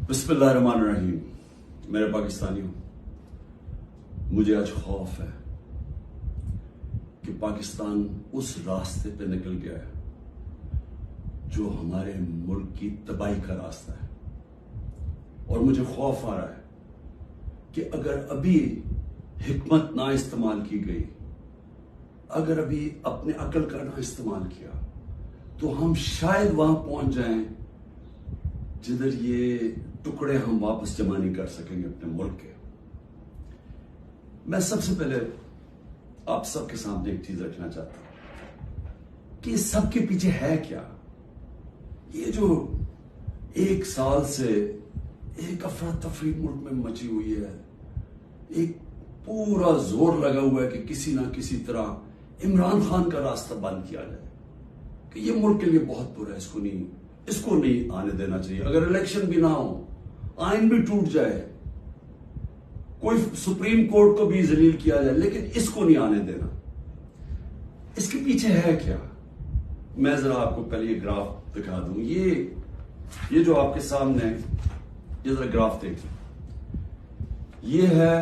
بسم اللہ الرحمن الرحیم. میرے پاکستانیوں، مجھے آج خوف ہے کہ پاکستان اس راستے پہ نکل گیا ہے جو ہمارے ملک کی تباہی کا راستہ ہے. اور مجھے خوف آ رہا ہے کہ اگر ابھی حکمت نہ استعمال کی گئی، اگر ابھی اپنے عقل کا نہ استعمال کیا، تو ہم شاید وہاں پہنچ جائیں جدھر یہ ٹکڑے ہم واپس جمع نہیں کر سکیں گے اپنے ملک کے. میں سب سے پہلے آپ سب کے سامنے ایک چیز رکھنا چاہتا ہوں کہ اس سب کے پیچھے ہے کیا. یہ جو ایک سال سے ایک افراتفری ملک میں مچی ہوئی ہے، ایک پورا زور لگا ہوا ہے کہ کسی نہ کسی طرح عمران خان کا راستہ بند کیا جائے کہ یہ ملک کے لیے بہت برا ہے، اس کو نہیں آنے دینا چاہیے. اگر الیکشن بھی نہ ہو، آئین بھی ٹوٹ جائے، کوئی سپریم کورٹ کو بھی ذلیل کیا جائے، لیکن اس کو نہیں آنے دینا. اس کے پیچھے ہے کیا؟ میں ذرا آپ کو پہلے یہ گراف دکھا دوں. یہ جو آپ کے سامنے ہے، یہ ذرا گراف دیکھیں. یہ ہے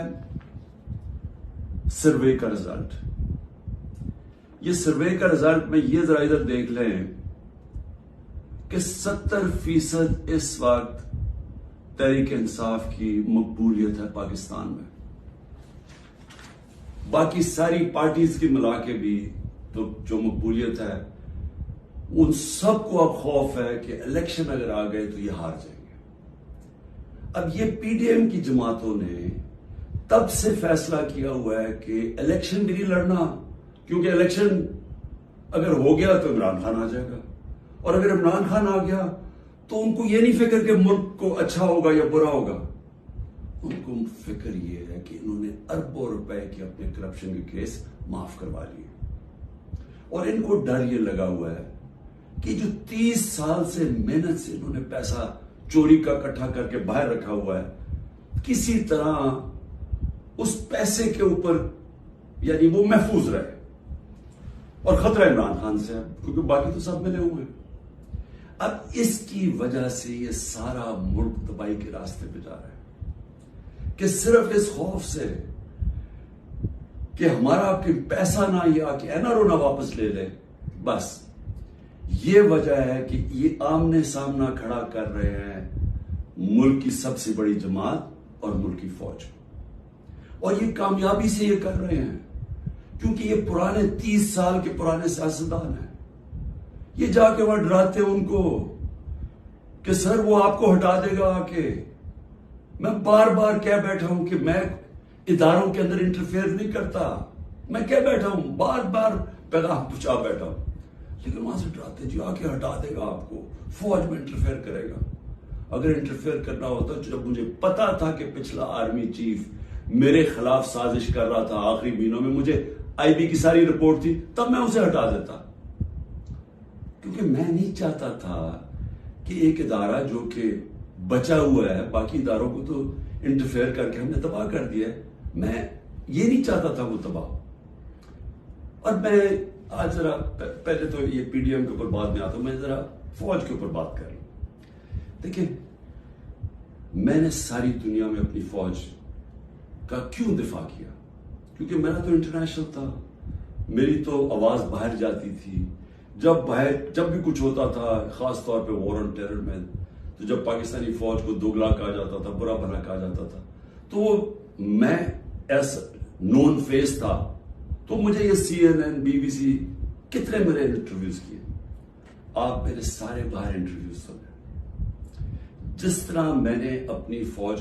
سروے کا رزلٹ. یہ سروے کا رزلٹ میں یہ ذرا ادھر دیکھ لیں کہ 70% اس وقت تحریک انصاف کی مقبولیت ہے پاکستان میں. باقی ساری پارٹیز کی ملا کے بھی تو جو مقبولیت ہے، ان سب کو اب خوف ہے کہ الیکشن اگر آ گئے تو یہ ہار جائیں گے. اب یہ پی ڈی ایم کی جماعتوں نے تب سے فیصلہ کیا ہوا ہے کہ الیکشن بھی نہیں لڑنا، کیونکہ الیکشن اگر ہو گیا تو عمران خان آ جائے گا، اور اگر عمران خان آ گیا تو ان کو یہ نہیں فکر کہ ملک کو اچھا ہوگا یا برا ہوگا. ان کو فکر یہ ہے کہ انہوں نے اربوں روپے کے اپنے کرپشن کے کیس معاف کروا لیے، اور ان کو ڈر یہ لگا ہوا ہے کہ جو 30 سال سے محنت سے انہوں نے پیسہ چوری کا اکٹھا کر کے باہر رکھا ہوا ہے، کسی طرح اس پیسے کے اوپر یعنی وہ محفوظ رہے. اور خطرہ عمران خان سے ہے کیونکہ باقی تو سب ملے ہوئے ہیں. اب اس کی وجہ سے یہ سارا ملک تباہی کے راستے پہ جا رہا ہے کہ صرف اس خوف سے کہ ہمارا آپ کے پیسہ نہ یا کہ این آر او نہ واپس لے لے، بس یہ وجہ ہے کہ یہ آمنے سامنا کھڑا کر رہے ہیں ملک کی سب سے بڑی جماعت اور ملک کی فوج. اور یہ کامیابی سے یہ کر رہے ہیں کیونکہ یہ پرانے 30 سال کے پرانے سیاستدان ہیں. یہ جا کے وہاں ڈراتے ہیں ان کو کہ سر وہ آپ کو ہٹا دے گا آ کے. میں بار بار کہہ بیٹھا ہوں کہ میں اداروں کے اندر انٹرفیئر نہیں کرتا، میں کہہ بیٹھا ہوں، بار بار پیغام پہنچا بیٹھا ہوں، لیکن وہاں سے ڈراتے جی آ کے ہٹا دے گا آپ کو، فوج میں انٹرفیئر کرے گا. اگر انٹرفیئر کرنا ہوتا، جب مجھے پتا تھا کہ پچھلا آرمی چیف میرے خلاف سازش کر رہا تھا، آخری مہینوں میں مجھے آئی بی کی ساری رپورٹ تھی، تب میں اسے ہٹا دیتا. کیونکہ میں نہیں چاہتا تھا کہ ایک ادارہ جو کہ بچا ہوا ہے، باقی اداروں کو تو انٹرفیئر کر کے ہم نے تباہ کر دیا ہے، میں یہ نہیں چاہتا تھا وہ تباہ. اور میں آج ذرا پہلے تو یہ پی ڈی ایم کے اوپر بعد میں آتا ہوں، میں ذرا فوج کے اوپر بات کر لوں. دیکھیں، میں نے ساری دنیا میں اپنی فوج کا کیوں دفاع کیا؟ کیونکہ میرا تو انٹرنیشنل تھا، میری تو آواز باہر جاتی تھی. جب بھی کچھ ہوتا تھا، خاص طور پہ وار آن ٹیرر میں، تو جب پاکستانی فوج کو دوگلا کہا جاتا تھا، برا بھلا کہا جاتا تھا، تو میں ایس نون فیس تھا. تو مجھے یہ C N N, B B C کتنے میرے انٹرویوز کیے. آپ میرے سارے باہر انٹرویوز سنے. جس طرح میں نے اپنی فوج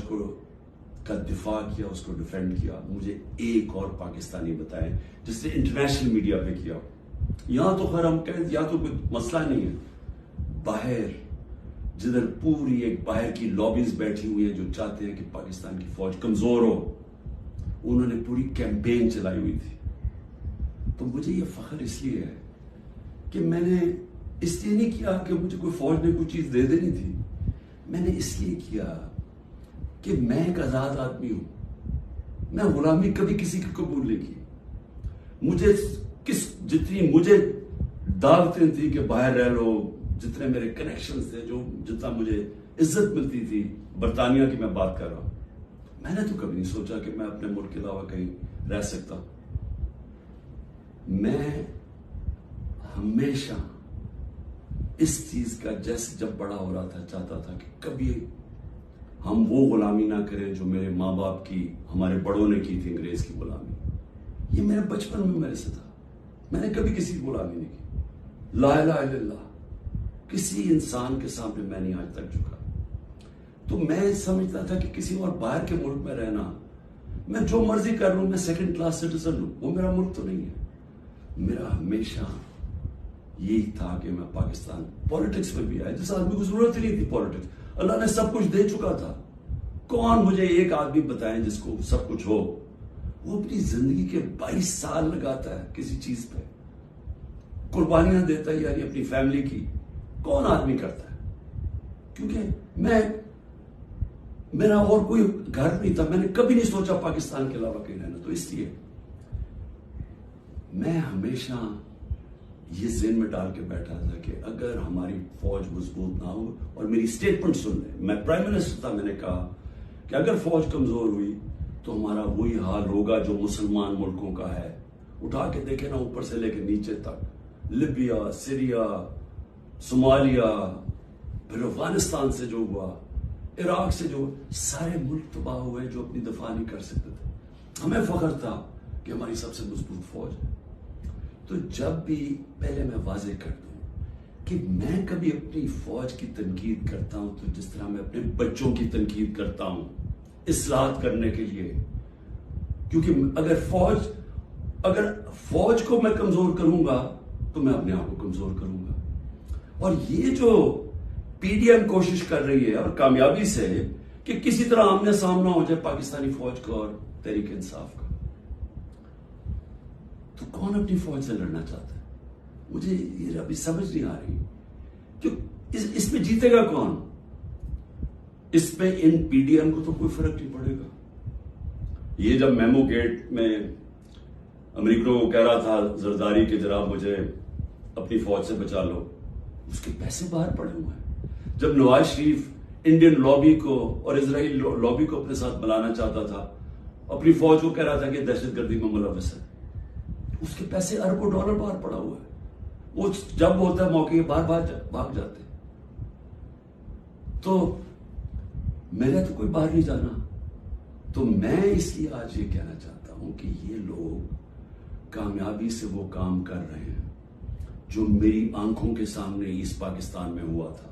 کا دفاع کیا، اس کو ڈیفینڈ کیا، مجھے ایک اور پاکستانی بتائیں جس نے انٹرنیشنل میڈیا پہ کیا. یہاں تو خیر ہم کہیں یہاں تو کوئی مسئلہ نہیں ہے، باہر جدھر پوری ایک باہر کی لابیز بیٹھی ہوئی ہیں جو چاہتے ہیں کہ پاکستان کی فوج کمزور ہو، انہوں نے پوری کیمپین چلائی ہوئی تھی. تو مجھے یہ فخر اس لیے ہے کہ میں نے اس لیے نہیں کیا کہ مجھے کوئی فوج نے کوئی چیز دے دینی تھی، میں نے اس لیے کیا کہ میں ایک آزاد آدمی ہوں. میں غلامی کبھی کسی کی قبول نہیں کی. مجھے جتنی مجھے دعوتیں تھی کہ باہر رہ لو، جتنے میرے کنیکشنز تھے, جتنا مجھے عزت ملتی تھی, برطانیہ کی میں بات کر رہا ہوں, میں نے تو کبھی نہیں سوچا کہ میں اپنے ملک کے علاوہ کہیں رہ سکتا. میں ہمیشہ اس چیز کا جیسے جب بڑا ہو رہا تھا چاہتا تھا کہ کبھی ہم وہ غلامی نہ کریں جو میرے ماں باپ کی, ہمارے بڑوں نے کی تھی, انگریز کی غلامی. یہ میرے بچپن میں میرے سے تھا, میں نے کبھی کسی کی غلامی نہیں کی. لا الہ الا اللہ, کسی انسان کے سامنے میں نہیں آج تک جھکا. تو میں سمجھتا تھا کہ کسی اور باہر کے ملک میں رہنا, میں جو مرضی کر لوں, میں سیکنڈ کلاس سٹیزن ہوں, وہ میرا ملک تو نہیں ہے. میرا ہمیشہ یہی تھا کہ میں پاکستان, پولیٹکس میں بھی آیا جس آدمی کو ضرورت ہی نہیں تھی پولیٹکس, اللہ نے سب کچھ دے چکا تھا. کون مجھے ایک آدمی بتائیں جس کو سب کچھ ہو, وہ اپنی زندگی کے 22 سال لگاتا ہے کسی چیز پہ, قربانیاں دیتا ہے, یعنی اپنی فیملی کی. کون آدمی کرتا ہے؟ کیونکہ میرا اور کوئی گھر نہیں تھا, میں نے کبھی نہیں سوچا پاکستان کے علاوہ کہیں رہنا. تو اس لیے میں ہمیشہ یہ ذہن میں ڈال کے بیٹھا تھا کہ اگر ہماری فوج مضبوط نہ ہو, اور میری سٹیٹمنٹ سن لیں, میں پرائم منسٹر تھا, میں نے کہا کہ اگر فوج کمزور ہوئی تو ہمارا وہی حال ہوگا جو مسلمان ملکوں کا ہے. اٹھا کے دیکھیں نا, اوپر سے لے کے نیچے تک, لیبیا, سیریا, صومالیہ, پھر افغانستان سے جو ہوا, عراق سے جو, سارے ملک تباہ ہوئے جو اپنی دفاع نہیں کر سکتے تھے. ہمیں فخر تھا کہ ہماری سب سے مضبوط فوج ہے. تو جب بھی, پہلے میں واضح کر دوں کہ میں کبھی اپنی فوج کی تنقید کرتا ہوں تو جس طرح میں اپنے بچوں کی تنقید کرتا ہوں اصلاحات کرنے کے لیے. کیونکہ اگر فوج کو میں کمزور کروں گا تو میں اپنے آپ کو کمزور کروں گا. اور یہ جو پی ڈی ایم کوشش کر رہی ہے, اور کامیابی سے, کہ کسی طرح آمنے سامنا ہو جائے پاکستانی فوج کو اور تحریک انصاف کا, تو کون اپنی فوج سے لڑنا چاہتا ہے؟ مجھے یہ ابھی سمجھ نہیں آ رہی کہ اس میں جیتے گا کون. اس میں ان پی ڈی ایم کو تو کوئی فرق نہیں پڑے گا. یہ جب میمو گیٹ میں امریکہ کو کہہ رہا تھا زرداری کہ جناب مجھے اپنی فوج سے بچا لو, اس کے پیسے باہر پڑے ہوئے ہیں. جب نواز شریف انڈین لابی کو اور اسرائیل لابی کو اپنے ساتھ بلانا چاہتا تھا, اپنی فوج کو کہہ رہا تھا کہ دہشت گردی میں ملوث ہے, اس کے پیسے اربوں ڈالر باہر پڑا ہوا ہے. وہ جب ہوتا ہے موقع باہر بھاگ جاتے. تو میرا تو کوئی باہر نہیں جانا. تو میں اس لیے آج یہ کہنا چاہتا ہوں کہ یہ لوگ کامیابی سے وہ کام کر رہے ہیں جو میری آنکھوں کے سامنے اس پاکستان میں ہوا تھا.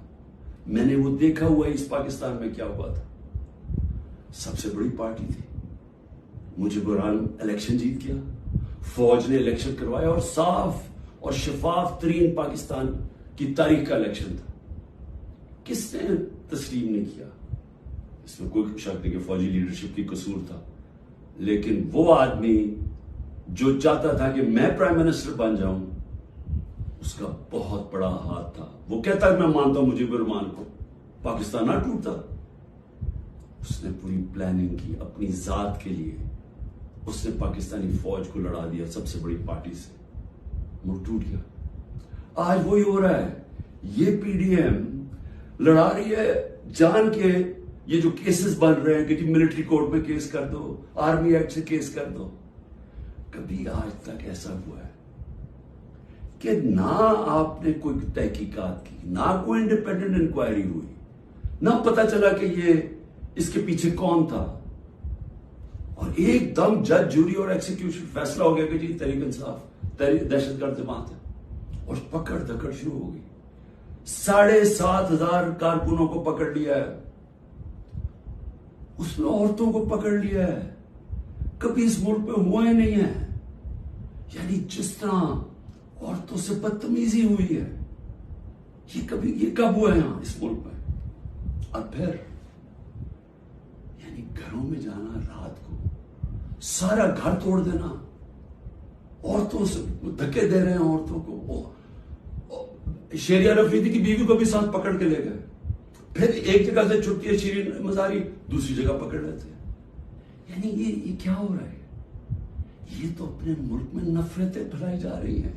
میں نے وہ دیکھا ہوا اس پاکستان میں کیا ہوا تھا. سب سے بڑی پارٹی تھی, مجھے برہان الیکشن جیت گیا, فوج نے الیکشن کروایا, اور صاف اور شفاف ترین پاکستان کی تاریخ کا الیکشن تھا. کس نے تسلیم نہیں کیا؟ اس میں کوئی شک نہیں کہ فوجی لیڈرشپ کی قصور تھا, لیکن وہ آدمی جو چاہتا تھا کہ میں پرائم منسٹر بن جاؤں, اس کا بہت بڑا ہاتھ تھا. وہ کہتا ہے میں مانتا ہوں مجیب الرحمان کو, پاکستان نہ ٹوٹتا. اس نے پوری پلاننگ کی اپنی ذات کے لیے, اس نے پاکستانی فوج کو لڑا دیا سب سے بڑی پارٹی سے, ملک ٹوٹ گیا. آج وہی ہو رہا ہے. یہ پی ڈی ایم لڑا رہی ہے جان کے, یہ جو کیسز بن رہے ہیں کہ جی ملٹری کورٹ میں کیس کر دو, آرمی ایکٹ سے کیس کر دو. کبھی آج تک ایسا ہوا ہے کہ نہ آپ نے کوئی تحقیقات کی, نہ کوئی انڈیپینڈنٹ انکوائری ہوئی, نہ پتا چلا کہ یہ اس کے پیچھے کون تھا, اور ایک دم جج, جوری اور ایکسیکیوشن فیصلہ ہو گیا کہ جی تحریک انصاف دہشت گرد جماعت ہے, اور پکڑ دھکڑ شروع ہو گئی. 7,500 کارکنوں کو پکڑ لیا ہے, اس میں عورتوں کو پکڑ لیا ہے. کبھی اس ملک میں ہوا ہی نہیں ہے. یعنی جس طرح عورتوں سے بدتمیزی ہوئی ہے, یہ کب ہوا ہے یہاں اس ملک میں؟ اور پھر یعنی گھروں میں جانا رات کو, سارا گھر توڑ دینا, عورتوں سے دھکے دے رہے ہیں عورتوں کو. شیریہ افریدی کی بیوی کو بھی ساتھ پکڑ کے لے گئے, پھر ایک جگہ سے چھٹی ہے شیرین مزاری, دوسری جگہ پکڑ لیتے ہیں. یعنی یہ کیا ہو رہا ہے؟ یہ تو اپنے ملک میں نفرتیں پھیلائی جا رہی ہیں.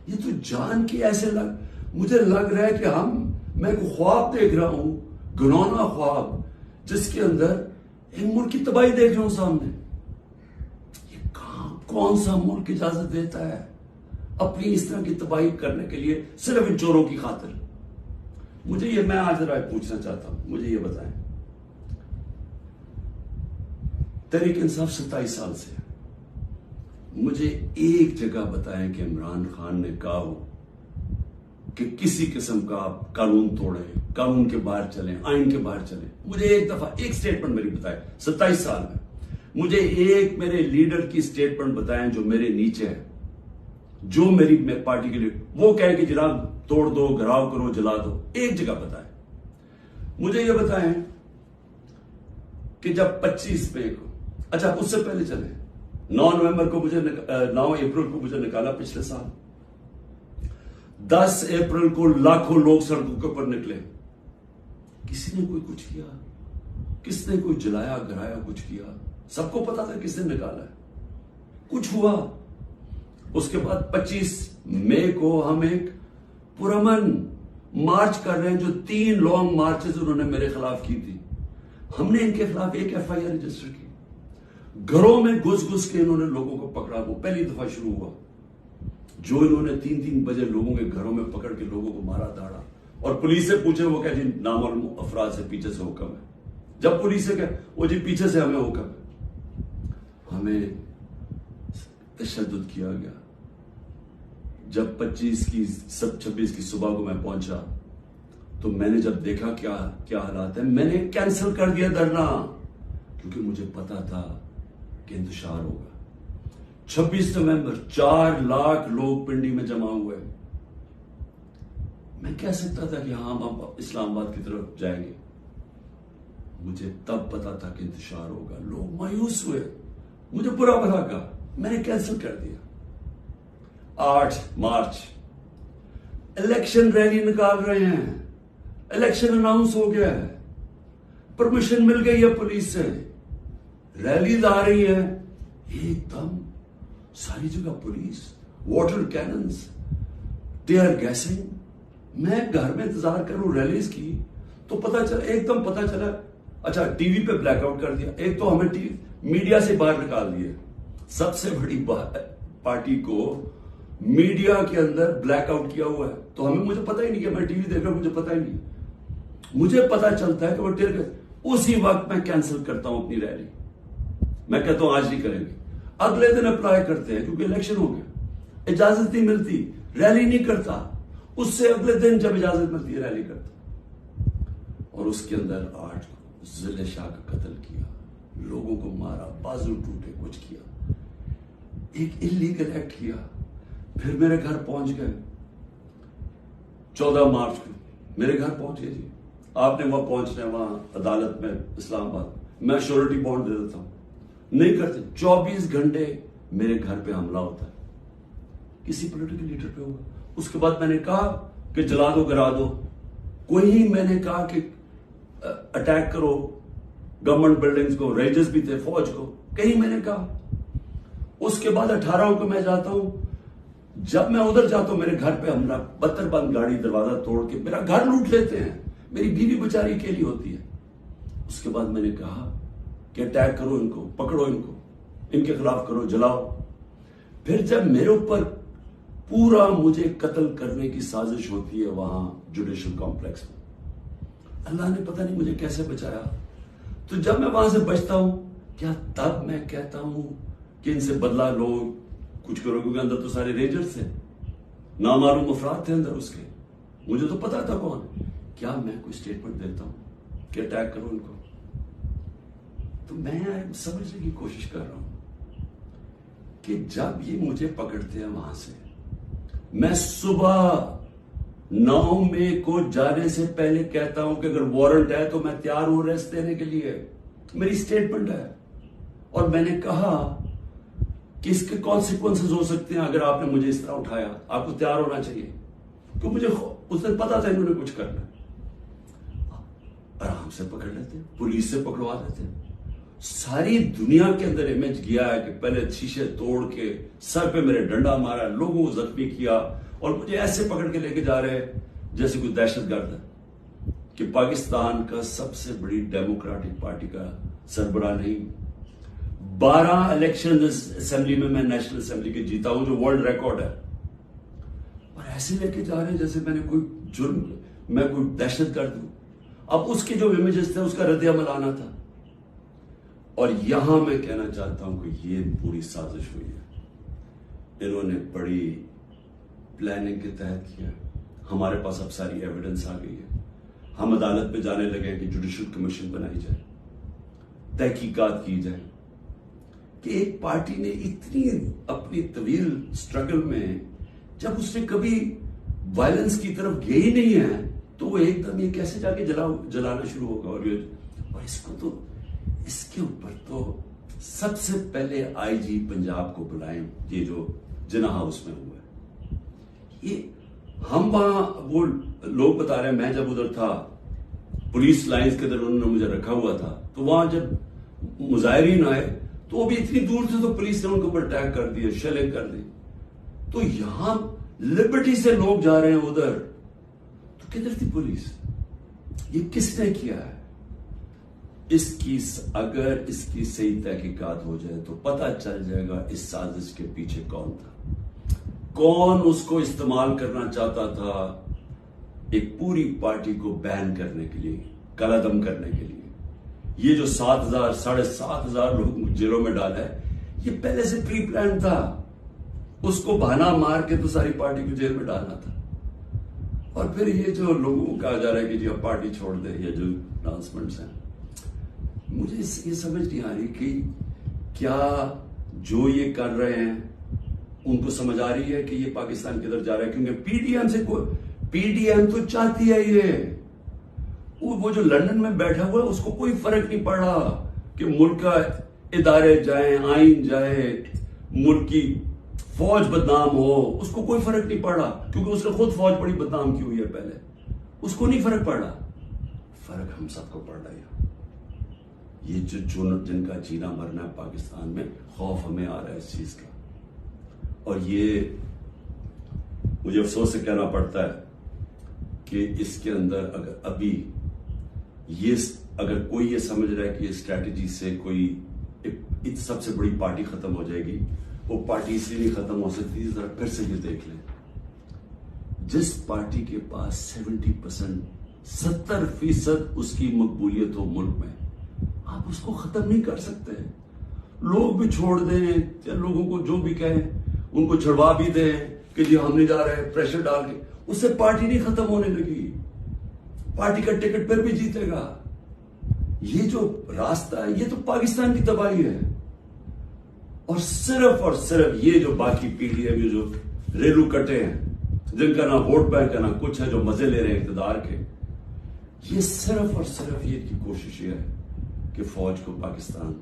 یہ تو جان کی ایسے مجھے لگ رہا ہے کہ میں کوئی خواب دیکھ رہا ہوں، گنونا خواب، جس کے اندر ایک ملک کی تباہی دیکھ رہا ہوں سامنے. یہ کون سا ملک اجازت دیتا ہے اپنی اس طرح کی تباہی کرنے کے لیے صرف ان چوروں کی خاطر؟ میں آج ذرا پوچھنا چاہتا ہوں، مجھے یہ بتائیں، تحریک انصاف 27 سال سے، مجھے ایک جگہ بتائیں کہ عمران خان نے کہا ہو کہ کسی قسم کا آپ قانون توڑیں، قانون کے باہر چلیں، آئین کے باہر چلیں. مجھے ایک دفعہ ایک سٹیٹمنٹ میری بتائیں 27 سال میں، مجھے ایک میرے لیڈر کی سٹیٹمنٹ بتائیں جو میرے نیچے ہے، جو میری پارٹی کے لیے وہ کہے کہ جناب توڑ دو، گھراؤ کرو، جلا دو. ایک جگہ بتائیں. مجھے یہ بتائیں کہ جب 25 مئی کو، اچھا اس سے پہلے چلیں، 9 اپریل کو مجھے نکالا پچھلے سال. 10 اپریل کو لاکھوں لوگ سڑکوں کے اوپر نکلے. کسی نے کوئی کچھ کیا؟ کس نے کوئی جلایا گرایا کچھ کیا؟ سب کو پتا تھا کس نے نکالا ہے. کچھ ہوا؟ اس کے بعد 25 مئی کو ہم ایک پرامن مارچ کر رہے ہیں، جو 3 لانگ مارچز انہوں نے میرے خلاف کی تھی. ہم نے ان کے خلاف ایک FIR رجسٹر کی. گھروں میں گھس کے انہوں نے لوگوں کو پکڑا. وہ پہلی دفعہ شروع ہوا جو انہوں نے 3 بجے لوگوں کے گھروں میں پکڑ کے لوگوں کو مارا داڑا. اور پولیس سے پوچھے، وہ کہ جی نامعلوم افراد سے پیچھے سے حکم ہے. جب پولیس سے کہ وہ جی پیچھے سے ہمیں حکم ہے. ہمیں تشدد کیا گیا. جب 26 کی صبح کو میں پہنچا تو میں نے جب دیکھا کیا حالات ہیں، میں نے کینسل کر دیا دھرنا، کیونکہ مجھے پتا تھا کہ انتشار ہوگا. 26 نومبر 4 لاکھ لوگ پنڈی میں جمع ہوئے. میں کہہ سکتا تھا کہ ہاں ہم اسلام آباد کی طرف جائیں گے. مجھے تب پتا تھا کہ انتشار ہوگا. لوگ مایوس ہوئے، مجھے برا بھلا کہا، میں نے کینسل کر دیا. 8 مارچ الیکشن ریلی نکال رہے ہیں. الیکشن اناؤنس ہو گیا ہے، پرمیشن مل گئی ہے پولیس سے، ریلیز آ رہی ہے. ایک دم ساری جگہ police, water cannons, tear gassing. میں گھر میں انتظار کروں ریلیز کی تو ایک دم پتا چلا. اچھا ٹی وی پہ بلیک آؤٹ کر دیا. ایک تو ہمیں میڈیا سے باہر نکال دیا. سب سے بڑی پارٹی کو میڈیا کے اندر بلیک آؤٹ کیا ہوا ہے. تو مجھے پتا ہی نہیں کہ میں ٹی وی دیکھ رہا ہوں، مجھے پتا ہی نہیں. مجھے پتا چلتا ہے کہ وہ ٹیئر گیس. اسی وقت میں کینسل کرتا ہوں اپنی ریلی. میں کہتا ہوں آج نہیں کریں گے. اگلے دن اپلائی کرتے ہیں کیونکہ الیکشن ہو گیا، اجازت نہیں ملتی، ریلی نہیں کرتا. اس سے اگلے دن جب اجازت ملتی ہے ریلی کرتا. اور اس کے اندر 8 ضلع شاہ کا قتل کیا، لوگوں کو مارا، بازو ٹوٹے، کچھ کیا، ایک انلیگل ایکٹ کیا. پھر میرے گھر پہنچ گئے 14 مارچ کو میرے گھر پہنچے. جی آپ نے وہاں پہنچنا ہے، وہاں عدالت میں اسلام آباد. میں شیورٹی بانڈ دے دیتا ہوں، نہیں کرتے. 24 گھنٹے میرے گھر پہ حملہ ہوتا ہے، کسی پولیٹیکل لیڈر پہ ہوا. اس کے بعد میں نے کہا کہ جلا دو، گرا دو. کوئی میں نے کہا کہ اٹیک کرو گورنمنٹ بلڈنگز کو، رینجرز بھی تھے، فوج کو، کہیں میں نے کہا. اس کے بعد 18 کو میں جاتا ہوں. جب میں ادھر جاتا ہوں میرے گھر پہ حملہ، 72 بند گاڑی دروازہ توڑ کے میرا گھر لوٹ لیتے ہیں. میری بیوی بیچاری اکیلی ہوتی ہے. اس کے بعد میں نے کہا کہ اٹیک کرو ان کو، پکڑو ان کو، ان کے خلاف کرو، جلاؤ. پھر جب میرے اوپر پورا مجھے قتل کرنے کی سازش ہوتی ہے وہاں جوڈیشل کمپلیکس میں، اللہ نے پتہ نہیں مجھے کیسے بچایا. تو جب میں وہاں سے بچتا ہوں، کیا تب میں کہتا ہوں کہ ان سے بدلہ لو، کچھ کرو؟ کیونکہ اندر تو سارے رینجرز تھے، نامعلوم افراد تھے اندر اس کے، مجھے تو پتا تھا کون. کیا میں کوئی سٹیٹمنٹ دیتا ہوں کہ اٹیک کرو ان کو؟ تو میں سمجھنے کی کوشش کر رہا ہوں کہ جب یہ مجھے پکڑتے ہیں وہاں سے، میں صبح 9 مئی کو جانے سے پہلے کہتا ہوں کہ اگر وارنٹ ہے تو میں تیار ہوں ریسٹ دینے کے لیے. میری سٹیٹمنٹ ہے. اور میں نے کہا کہ اس کے کانسیکوینسز ہو سکتے ہیں اگر آپ نے مجھے اس طرح اٹھایا. آپ کو تیار ہونا چاہیے. تو مجھے اس دن پتا تھا انہوں نے کچھ کرنا. آرام سے پکڑ لیتے، پولیس سے پکڑوا دیتے. ساری دنیا کے اندر امیج گیا ہے کہ پہلے شیشے توڑ کے سر پہ میرے ڈنڈا مارا، لوگوں کو زخمی کیا، اور مجھے ایسے پکڑ کے لے کے جا رہے ہیں جیسے کوئی دہشت گرد ہے کہ پاکستان کا سب سے بڑی ڈیموکریٹک پارٹی کا سربراہ نہیں. 12 الیکشن اسمبلی میں نیشنل اسمبلی کے جیتا ہوں جو ورلڈ ریکارڈ ہے, اور ایسے لے کے جا رہے ہیں جیسے میں نے کوئی جرم, میں کوئی دہشت گرد ہوں. اب اس کے جو امیجز تھے اس کا رد عمل آنا تھا. اور یہاں میں کہنا چاہتا ہوں کہ یہ پوری سازش ہوئی ہے, انہوں نے بڑی پلاننگ کے تحت کیا. ہمارے پاس اب ساری ایویڈنس آ گئی ہے, ہم عدالت پہ جانے لگے ہیں کہ جوڈیشل کمیشن بنائی جائے, تحقیقات کی جائے کہ ایک پارٹی نے اتنی اپنی طویل سٹرگل میں جب اس نے کبھی وائلنس کی طرف گئی ہی نہیں ہے تو وہ ایک دم یہ کیسے جا کے جلانا شروع ہوگا. اور اس کو تو اس کے اوپر تو سب سے پہلے آئی جی پنجاب کو بلائیں, یہ جو جناح ہاؤس میں ہوا ہے. یہ ہم وہاں وہ لوگ بتا رہے ہیں, میں جب ادھر تھا پولیس لائنز کے اندر انہوں نے مجھے رکھا ہوا تھا, تو وہاں جب مظاہرین آئے تو وہ بھی اتنی دور تھے تو پولیس نے ان کے اوپر اٹیک کر دیا, شیلنگ کر دی. تو یہاں لبرٹی سے لوگ جا رہے ہیں ادھر, تو کدھر تھی پولیس؟ یہ کس نے کیا ہے؟ اگر اس کی صحیح تحقیقات ہو جائے تو پتہ چل جائے گا اس سازش کے پیچھے کون تھا, کون اس کو استعمال کرنا چاہتا تھا ایک پوری پارٹی کو بین کرنے کے لیے, کلعدم کرنے کے لیے. یہ جو 7,000 لوگ جیلوں میں ڈالا ہے یہ پہلے سے پری پلان تھا. اس کو بہانا مار کے تو ساری پارٹی کو جیل میں ڈالنا تھا. اور پھر یہ جو لوگوں کو کہا جا رہا ہے کہ جی اب پارٹی چھوڑ دیں, یا جو اناؤنسمنٹس ہیں, مجھے یہ سمجھ نہیں آ رہی کہ کیا جو یہ کر رہے ہیں ان کو سمجھ آ رہی ہے کہ یہ پاکستان کدھر جا رہا ہے. کیونکہ پی ڈی ایم تو چاہتی ہے یہ, وہ جو لندن میں بیٹھا ہوا ہے اس کو کوئی فرق نہیں پڑ رہا کہ ملک کا ادارے جائیں, آئین جائے, ملک کی فوج بدنام ہو, اس کو کوئی فرق نہیں پڑ رہا. کیونکہ اس نے خود فوج بڑی بدنام کی ہوئی ہے پہلے, اس کو نہیں فرق پڑ رہا. فرق ہم سب کو پڑ رہا ہے. یہ جن کا جینا مرنا ہے پاکستان میں, خوف ہمیں آ رہا ہے اس چیز کا. اور یہ مجھے افسوس سے کہنا پڑتا ہے کہ اس کے اندر اگر کوئی یہ سمجھ رہا ہے کہ اسٹریٹجی سے کوئی سب سے بڑی پارٹی ختم ہو جائے گی, وہ پارٹی اس لیے نہیں ختم ہو سکتی. ذرا پھر سے یہ دیکھ لیں, جس پارٹی کے پاس 70% اس کی مقبولیت ہو ملک میں, آپ اس کو ختم نہیں کر سکتے. لوگ بھی چھوڑ دیں, لوگوں کو جو بھی کہیں ان کو چھڑوا بھی دیں کہ جی ہم نہیں جا رہے, پریشر ڈال کے, اس سے پارٹی نہیں ختم ہونے لگی. پارٹی کا ٹکٹ پھر بھی جیتے گا. یہ جو راستہ ہے یہ تو پاکستان کی تباہی ہے. اور صرف یہ جو باقی پیڑھی ہے, جو ریلو کٹے ہیں, جن کا نہ ووٹ بینک ہے نہ کچھ ہے, جو مزے لے رہے ہیں اقتدار کے, یہ صرف یہ کی کوشش یہ ہے کہ فوج کو پاکستان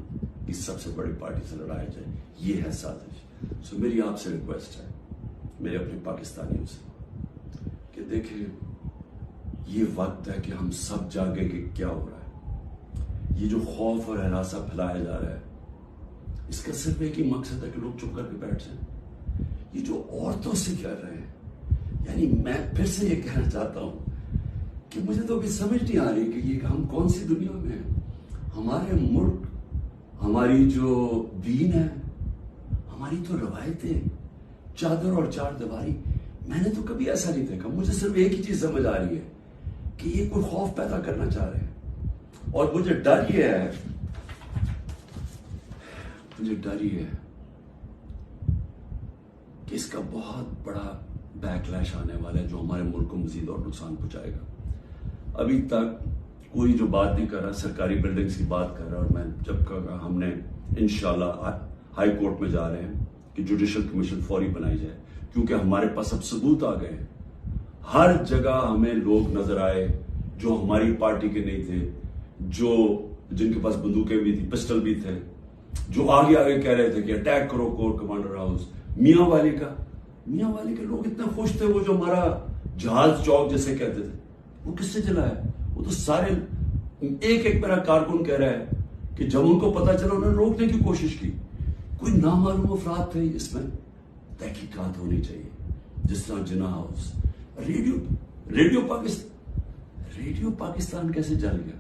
کی سب سے بڑی پارٹی سے لڑایا جائے. یہ ہے سازش. سو میری آپ سے ریکویسٹ ہے, میرے اپنے پاکستانیوں سے, کہ دیکھیں یہ وقت ہے کہ ہم سب جاگیں کہ کیا ہو رہا ہے. یہ جو خوف اور ہراساں پھیلایا جا رہا ہے, اس کا صرف ایک ہی مقصد ہے کہ لوگ چپ کر کے بیٹھ جائیں. یہ جو عورتوں سے کر رہے ہیں, یعنی میں پھر سے یہ کہنا چاہتا ہوں کہ مجھے تو ابھی سمجھ نہیں آ رہی کہ یہ ہم کون سی دنیا میں ہیں. ہمارے ملک, ہماری جو دین ہے, ہماری تو روایتیں, چادر اور چار دیواری, میں نے تو کبھی ایسا نہیں دیکھا. مجھے صرف ایک ہی چیز سمجھ آ رہی ہے کہ یہ کوئی خوف پیدا کرنا چاہ رہے ہیں. اور مجھے ڈر یہ ہے کہ اس کا بہت بڑا بیک لیش آنے والا ہے جو ہمارے ملک کو مزید اور نقصان پہنچائے گا. ابھی تک کوئی جو بات نہیں کر رہا, سرکاری بلڈنگز کی بات کر رہا, اور میں جب کہا ہم نے انشاءاللہ ہائی کورٹ میں جا رہے ہیں کہ جوڈیشل کمیشن فوری بنائی جائے, کیونکہ ہمارے پاس اب ثبوت آ گئے ہیں. ہر جگہ ہمیں لوگ نظر آئے جو ہماری پارٹی کے نہیں تھے, جن کے پاس بندوقیں بھی تھی, پسٹل بھی تھے, جو آگے کہہ رہے تھے کہ اٹیک کرو کور کمانڈر ہاؤس. میاں والی کے لوگ اتنے خوش تھے, وہ جو ہمارا جہاز چوک جیسے کہتے تھے, وہ کس سے جلا ہے؟ وہ تو سارے ایک میرا کارکن کہہ رہا ہے کہ جب ان کو پتا چلا انہوں نے روکنے کی کوشش کی. کوئی نامعلوم افراد تھے. اس میں تحقیقات ہونی چاہیے. جس طرح جناح ہاؤس، ریڈیو پاکستان کیسے جل گیا؟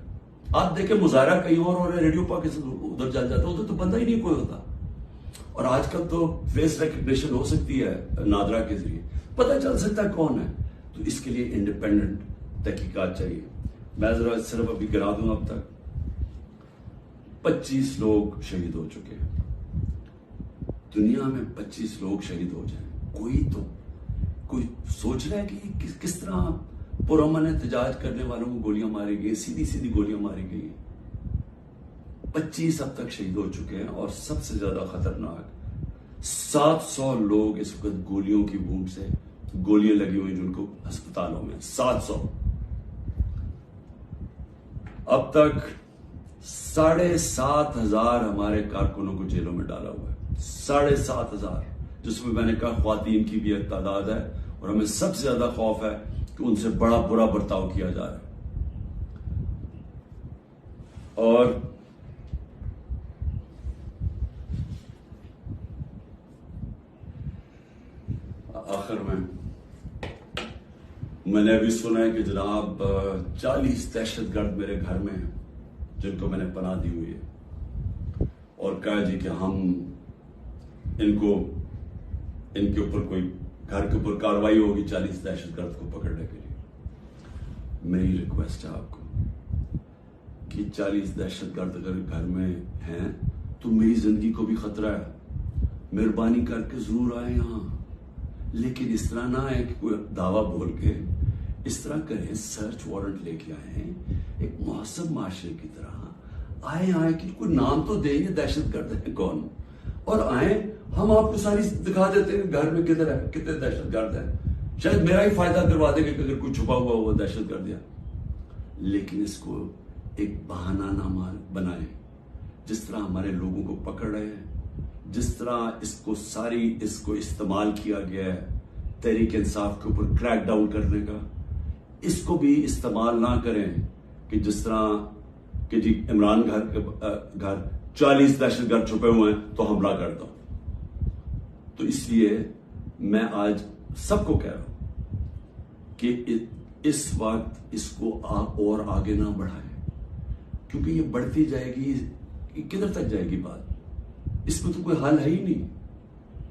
آپ دیکھیں مظاہرہ کہیں اور ہو رہا ہے، ریڈیو پاکستان ادھر جل جاتا ہے، ادھر تو بندہ ہی نہیں کوئی ہوتا. اور آج کل تو فیس ریکگنیشن ہو سکتی ہے نادرا کے ذریعے، پتہ چل سکتا ہے کون ہے. تو اس کے لیے انڈیپینڈنٹ تحقیقات چاہیے. میں ذرا صرف ابھی گرا دوں، اب تک 25 لوگ شہید ہو چکے ہیں. دنیا میں 25 لوگ شہید ہو جائیں، کوئی سوچ رہا ہے کہ کس طرح پرامن احتجاج کرنے والوں کو گولیاں ماری گئی، سیدھی گولیاں ماری گئی ہیں. 25 اب تک شہید ہو چکے ہیں، اور سب سے زیادہ خطرناک 700 لوگ اس وقت گولیوں کی وونڈ سے، گولیاں لگی ہوئی جن کو ہسپتالوں میں 700. اب تک 7,500 ہمارے کارکنوں کو جیلوں میں ڈالا ہوا ہے، 7,500، جس میں نے کہا خواتین کی بھی ایک تعداد ہے، اور ہمیں سب سے زیادہ خوف ہے کہ ان سے بڑا برا برتاؤ کیا جا رہا ہے. اور آخر میں نے ابھی سنا ہے کہ جناب 40 دہشت گرد میرے گھر میں ہیں جن کو میں نے پناہ دی ہوئی ہے، اور کہا جی کہ ہم ان کے اوپر کوئی گھر کے اوپر کارروائی ہوگی 40 دہشت گرد کو پکڑنے کے لیے. میری ریکویسٹ ہے آپ کو کہ 40 دہشت گرد اگر گھر میں ہیں تو میری زندگی کو بھی خطرہ ہے، مہربانی کر کے ضرور آئیں یہاں، لیکن اس طرح نہ آئے کہ کوئی دعویٰ بول کے، اس طرح کریں سرچ وارنٹ لے کے آئیں ایک مہذب معاشرے کی طرح آئیں کہ کوئی نام تو دیں یہ دہشت گرد ہے کون، اور آئیں ہم آپ کو ساری دکھا دیتے ہیں گھر میں کدھر ہے، کتنے دہشت گرد ہیں، شاید میرا ہی فائدہ کروا دیں گے کہ اگر کوئی چھپا ہوا وہ دہشت گرد ہے. لیکن اس کو ایک بہانہ نہ بنائیں. جس طرح ہمارے لوگوں کو پکڑ رہے ہیں، جس طرح اس کو استعمال کیا گیا ہے تحریک انصاف کے اوپر کریک ڈاؤن کرنے کا، اس کو بھی استعمال نہ کریں کہ جس طرح کہ جی عمران گھر 40 دہشت گرد چھپے ہوئے ہیں تو حملہ کر دو. تو اس لیے میں آج سب کو کہہ رہا ہوں کہ اس وقت اس کو اور آگے نہ بڑھائیں، کیونکہ یہ بڑھتی جائے گی، کدھر تک جائے گی بات؟ اس میں تو کوئی حل ہے ہی نہیں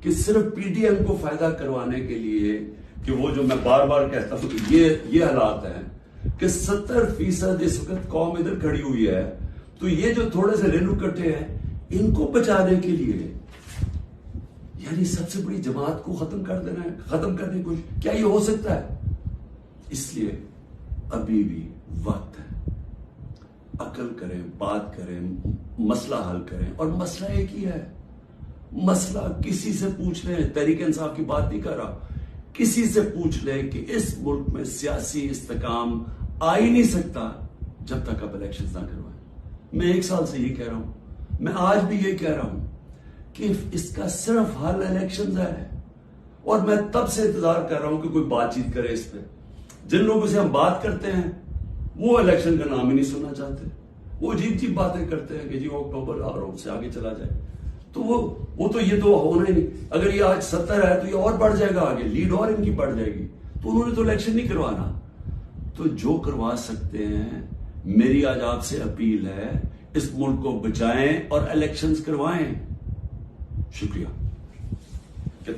کہ صرف پی ڈی ایم کو فائدہ کروانے کے لیے، کہ وہ جو میں بار بار کہتا ہوں کہ یہ حالات ہیں کہ 70% اس وقت قوم ادھر کھڑی ہوئی ہے، تو یہ جو تھوڑے سے ریلو کٹے ہیں ان کو بچانے کے لیے یعنی سب سے بڑی جماعت کو ختم کر دینا ہے، ختم کرنے کی کوشش، کیا یہ ہو سکتا ہے؟ اس لیے ابھی بھی وقت ہے، عقل کریں، بات کریں، مسئلہ حل کریں. اور مسئلہ ایک ہی ہے، مسئلہ کسی سے پوچھ لیں، تحریک انصاف کی بات نہیں کر رہا، کسی سے پوچھ لیں کہ اس ملک میں سیاسی استحکام آ ہی نہیں سکتا جب تک آپ الیکشنز نہ کروائیں. میں 1 سال سے یہ کہہ رہا ہوں، میں آج بھی یہ کہہ رہا ہوں کہ اس کا صرف حل الیکشنز ہے، اور میں تب سے انتظار کر رہا ہوں کہ کوئی بات چیت کرے اس پہ. جن لوگوں سے ہم بات کرتے ہیں وہ الیکشن کا نام ہی نہیں سننا چاہتے، وہ عجیب باتیں کرتے ہیں کہ جی اکتوبر اور سے آگے چلا جائے. تو وہ تو یہ تو ہونا ہی نہیں. اگر یہ آج 70 ہے تو یہ اور بڑھ جائے گا آگے، لیڈ اور ان کی بڑھ جائے گی. تو انہوں نے تو الیکشن نہیں کروانا. تو جو کروا سکتے ہیں، میری آج آپ سے اپیل ہے، اس ملک کو بچائیں اور الیکشنز کروائیں. شکریہ. کتنا